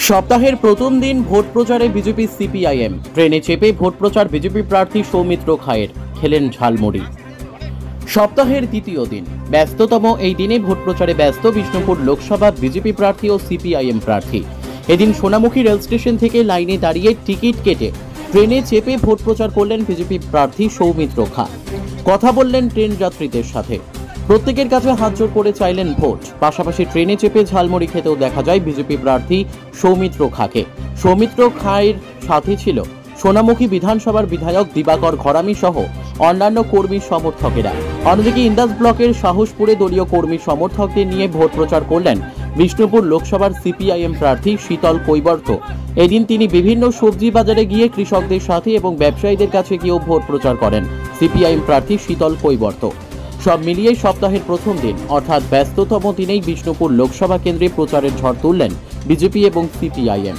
সপ্তাহের প্রথম দিন ভোট প্রচারে বিজেপি সিপিআইএম ট্রেনে চেপে ভোট প্রচার বিজেপি প্রার্থী সৌমিত্র খায়ের খেলেন ঝালমুড়ি। সপ্তাহের দ্বিতীয় দিন ব্যস্ততম এই দিনে ভোট প্রচারে ব্যস্ত বিষ্ণুপুর লোকসভা বিজেপি প্রার্থী ও সিপিআইএম প্রার্থী। এদিন সোনামুখী রেল স্টেশন থেকে লাইনে দাঁড়িয়ে টিকিট কেটে ট্রেনে চেপে ভোট প্রচার করলেন বিজেপি প্রার্থী সৌমিত্র খা। কথা বললেন ট্রেন যাত্রীদের সাথে, প্রত্যেকের কাছে হাত জোড় করে চাইলেন ভোট। পাশাপাশি ট্রেনে চেপে ঝালমুড়ি খেতেও দেখা যায় বিজেপি প্রার্থী সৌমিত্র খাকে। সৌমিত্র খায়ের সাথে ছিল সোনামুখী বিধানসভার বিধায়ক দিবাকর ঘরামি সহ অন্যান্য কর্মী সমর্থকেরা। অন্যদিকে ইন্দাস ব্লকের সাহসপুরে দলীয় কর্মী সমর্থকদের নিয়ে ভোট প্রচার করলেন বিষ্ণুপুর লোকসভার সিপিআইএম প্রার্থী শীতল কৈবর্ত। এদিন তিনি বিভিন্ন সবজি বাজারে গিয়ে কৃষকদের সাথে এবং ব্যবসায়ীদের কাছে গিয়েও ভোট প্রচার করেন সিপিআইএম প্রার্থী শীতল কৈবর্ত। সব মিলিয়ে সপ্তাহের প্রথম দিন অর্থাৎ ব্যস্ততম দিনেই বিষ্ণুপুর লোকসভা কেন্দ্রে প্রচারের ঝড় তুললেন বিজেপি এবং সিপিআইএম।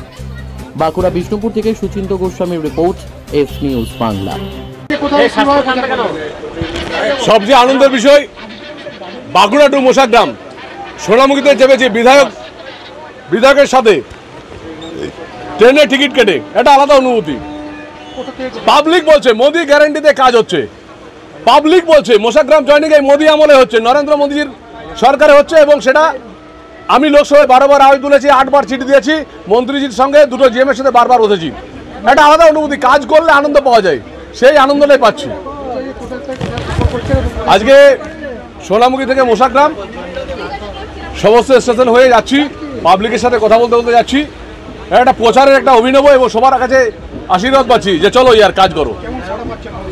বাঁকুড়া বিষ্ণুপুর থেকে সুচিন্ত গোস্বামীর রিপোর্ট, এস নিউজ বাংলা। সবচেয়ে আনন্দের বিষয় বাঁকুড়া টু মোশাগ্রাম সোনামুখীতে চেপেছি বিধায়কের সাথে ট্রেনের টিকিট কেটে। এটা আলাদা অনুভূতি। পাবলিক বলছে মোদি গ্যারান্টিতে কাজ হচ্ছে, পাবলিক বলছে মোশাগ্রাম জয়নিং এই মোদি আমলে হচ্ছে, নরেন্দ্র মোদীর সরকারে হচ্ছে, এবং সেটা আমি লোকসভায় 12 বার আওয়াজ তুলেছি, 8 বার চিঠি দিয়েছি, মন্ত্রীজির সঙ্গে দুটো জিএমের সাথে বারবার বসেছি। এটা আলাদা অনুভূতি। কাজ করলে আনন্দ পাওয়া যায়, সেই আনন্দটাই পাচ্ছি। আজকে সোনামুখী থেকে মোশাগ্রাম সমস্ত স্টেশন হয়ে যাচ্ছি, পাবলিকের সাথে কথা বলতে বলতে যাচ্ছি। একটা প্রচারের একটা অভিনব এবং সবার কাছে আশীর্বাদ পাচ্ছি যে চলো ইয়ার কাজ করো।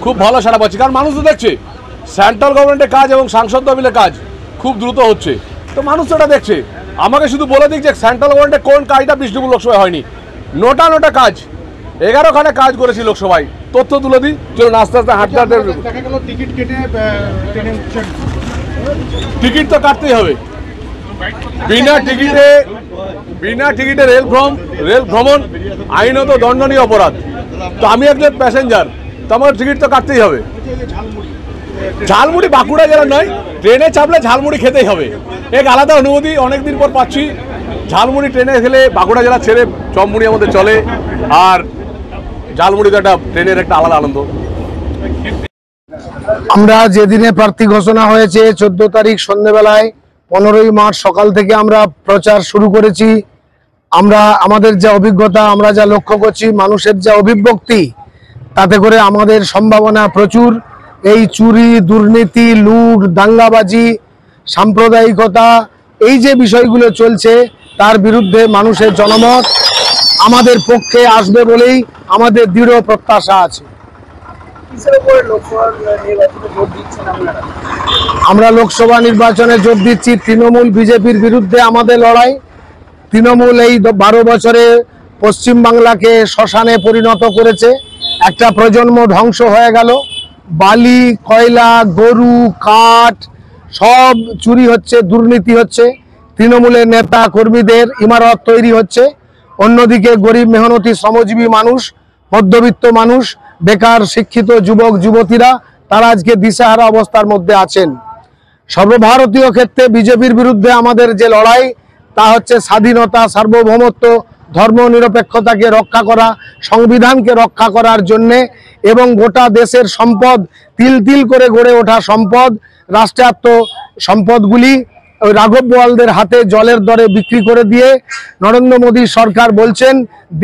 খুব ভালো সাড়া পাচ্ছি, কারণ মানুষ তো দেখছে সেন্ট্রাল গভর্নমেন্টের কাজ এবং সাংসদ মিলে কাজ খুব দ্রুত হচ্ছে, তো মানুষ তো এটা দেখছে। আমাকে শুধু বলে দিক যে সেন্ট্রাল গভর্নমেন্টের কোন কাজটা বিষ্ণুপুর লোকসভায় হয়নি। নোটা কাজ 11খানে কাজ করেছি লোকসভায়, তথ্য তুলে দিই। চলুন আস্তে আস্তে হাঁটতে হাঁটতে। টিকিট তো কাটতেই হবে, বিনা টিকিটে রেল ভ্রমণ আইনত দণ্ডনীয় অপরাধ। তো আমি একজন প্যাসেঞ্জার, তো আমার টিকিট তো কাটতেই হবে। ঝালমুড়ি বাঁকুড়া জেলা নয়, ট্রেনে চাপলে ঝালমুড়ি খেতেই হবে, এক আলাদা অনুভূতি অনেকদিন পর পাচ্ছি। ঝালমুড়ি ট্রেনে খেলে বাঁকুড়া জেলা ছেড়ে চমমুড়ি আমাদের চলে, আর ঝালমুড়ি তো একটা ট্রেনের একটা আলাদা আনন্দ। আমরা যেদিনে প্রার্থী ঘোষণা হয়েছে 14 তারিখ সন্ধ্যেবেলায় 15ই মার্চ সকাল থেকে আমরা প্রচার শুরু করেছি। আমরা আমাদের যা অভিজ্ঞতা, আমরা যা লক্ষ্য করছি, মানুষের যা অভিব্যক্তি, তাতে করে আমাদের সম্ভাবনা প্রচুর। এই চুরি, দুর্নীতি, লুট, দাঙ্গাবাজি, সাম্প্রদায়িকতা, এই যে বিষয়গুলো চলছে, তার বিরুদ্ধে মানুষের জনমত আমাদের পক্ষে আসবে বলেই আমাদের দৃঢ় প্রত্যাশা আছে। আমরা লোকসভা নির্বাচনে জোর দিচ্ছি তৃণমূল বিজেপির বিরুদ্ধে আমাদের লড়াই। তৃণমূল এই 12 বছরে পশ্চিমবাংলাকে শ্মশানে পরিণত করেছে, একটা প্রজন্ম ধ্বংস হয়ে গেল। বালি, কয়লা, গরু, কাঠ সব চুরি হচ্ছে, দুর্নীতি হচ্ছে, তৃণমূলের নেতা কর্মীদের ইমারত তৈরি হচ্ছে। অন্যদিকে গরিব মেহনতি শ্রমজীবী মানুষ, মধ্যবিত্ত মানুষ, বেকার শিক্ষিত যুবক যুবতীরা তারা আজকে দিশেহারা অবস্থার মধ্যে আছেন। সর্বভারতীয় ক্ষেত্রে বিজেপির বিরুদ্ধে আমাদের যে লড়াই, তা হচ্ছে স্বাধীনতা, সার্বভৌমত্ব, ধর্ম নিরপেক্ষতাকে রক্ষা করা, সংবিধানকে রক্ষা করার জন্যে, এবং গোটা দেশের সম্পদ, তিল তিল করে গড়ে ওঠা সম্পদ, রাষ্ট্রায়ত্ত সম্পদগুলি ওই রাঘব বোয়ালদের হাতে জলের দরে বিক্রি করে দিয়ে নরেন্দ্র মোদী সরকার বলছেন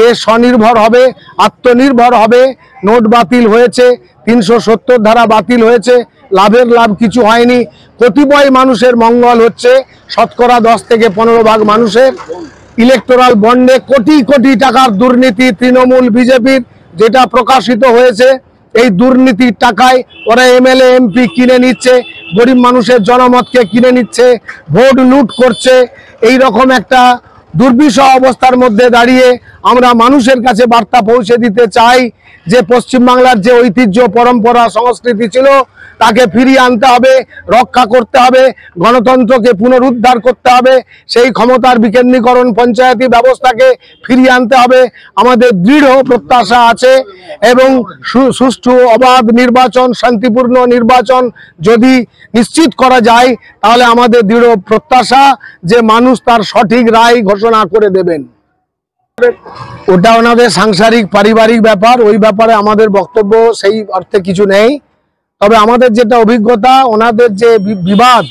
দেশ স্বনির্ভর হবে, আত্মনির্ভর হবে। নোট বাতিল হয়েছে, 370 ধারা বাতিল হয়েছে, লাভের লাভ কিছু হয়নি। কতিপয় মানুষের মঙ্গল হচ্ছে, শতকরা 10 থেকে 15 ভাগ মানুষের। ইলেকটোরাল বন্ডে কোটি কোটি টাকার দুর্নীতি তৃণমূল বিজেপির, যেটা প্রকাশিত হয়েছে। এই দুর্নীতির টাকায় ওরা এমএলএ এমপি কিনে নিচ্ছে, গরিব মানুষের জনমতকে কিনে নিচ্ছে, ভোট লুট করছে। এই রকম একটা দুর্বিষহ অবস্থার মধ্যে দাঁড়িয়ে আমরা মানুষের কাছে বার্তা পৌঁছে দিতে চাই যে পশ্চিমবাংলার যে ঐতিহ্য, পরম্পরা, সংস্কৃতি ছিল, তাকে ফিরিয়ে আনতে হবে, রক্ষা করতে হবে, গণতন্ত্রকে পুনরুদ্ধার করতে হবে, সেই ক্ষমতার বিকেন্দ্রীকরণ, পঞ্চায়েতি ব্যবস্থাকে ফিরিয়ে আনতে হবে। আমাদের দৃঢ় প্রত্যাশা আছে, এবং সুষ্ঠু অবাধ নির্বাচন, শান্তিপূর্ণ নির্বাচন যদি নিশ্চিত করা যায়, তাহলে আমাদের দৃঢ় প্রত্যাশা যে মানুষ তার সঠিক রায় ঘোষণা করে দেবেন। ওটা ওনাদের সাংসারিক পারিবারিক ব্যাপার, ওই ব্যাপারে আমাদের বক্তব্য সেই অর্থে কিছু নেই। তবে আমাদের যেটা অভিজ্ঞতা, ওনাদের যে বিবাদ,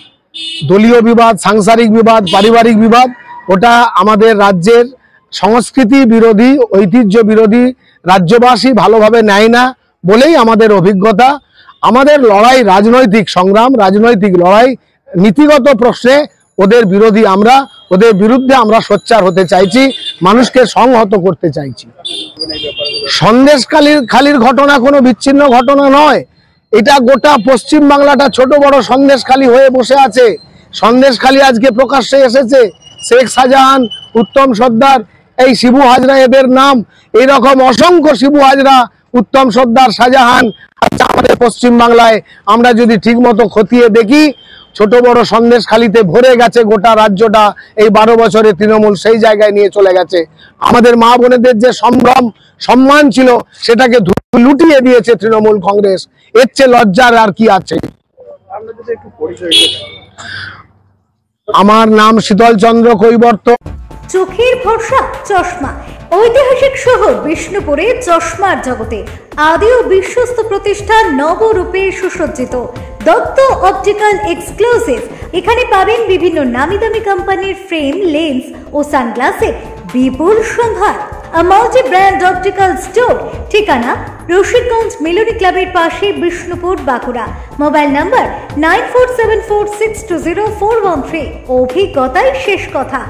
দলীয় বিবাদ, সাংসারিক বিবাদ, পারিবারিক বিবাদ, ওটা আমাদের রাজ্যের সংস্কৃতি বিরোধী, ঐতিহ্য বিরোধী, রাজ্যবাসী ভালোভাবে নেয় না বলেই আমাদের অভিজ্ঞতা। আমাদের লড়াই রাজনৈতিক সংগ্রাম, রাজনৈতিক লড়াই, নীতিগত প্রশ্নে ওদের বিরোধী আমরা, ওদের বিরুদ্ধে আমরা সোচ্চার হতে চাইছি, মানুষকে সংহত করতে চাইছি। সন্দেশখালীর ঘটনা কোনো বিচ্ছিন্ন ঘটনা নয়, এটা গোটা পশ্চিম বাংলাটা ছোট বড় সন্দেশখালী হয়ে বসে আছে। সন্দেশখালী আজকে প্রকাশ্যে এসেছে, শেখ শাহজাহান, উত্তম সর্দার, এই শিবু হাজরা এদের নাম, এইরকম অসংখ্য শিবু হাজরা, উত্তম সর্দার, শাহজাহান আচ্ছা আমাদের পশ্চিম বাংলায় আমরা যদি ঠিক মতো খতিয়ে দেখি, ছোট বড় সন্দেশখালীতে ভরে গেছে গোটা রাজ্যটা। এই 12 বছরে তৃণমূল সেই জায়গায় নিয়ে চলে গেছে। আমাদের মা বোনেদের যে সম্ভ্রম সম্মান ছিল সেটাকে লুটিয়ে দিয়েছে তৃণমূল কংগ্রেস। এর চেয়ে লজ্জার আর কি আছে? আমার নাম শীতল চন্দ্র কৈবর্ত। চোখের ভরসা চশমা। ঐতিহাসিক শহর বিষ্ণুপুরে চশমার জগতে আদি ও বিশ্বস্ত প্রতিষ্ঠান নবরূপে সুসজ্জিত দত্ত অপটিক্যাল এক্সক্লুসিভ। এখানে পাবেন বিভিন্ন নামি দামি কোম্পানির ফ্রেম, লেন্স ও সানগ্লাসের বিপুল সম্ভার। Multi brand optical store. ঠিকানা রশিদগঞ্জ মিলনী ক্লাবের পাশে, বিষ্ণুপুর, বাঁকুড়া। Mobile number 9474620413। অভিজ্ঞতাই শেষ কথা।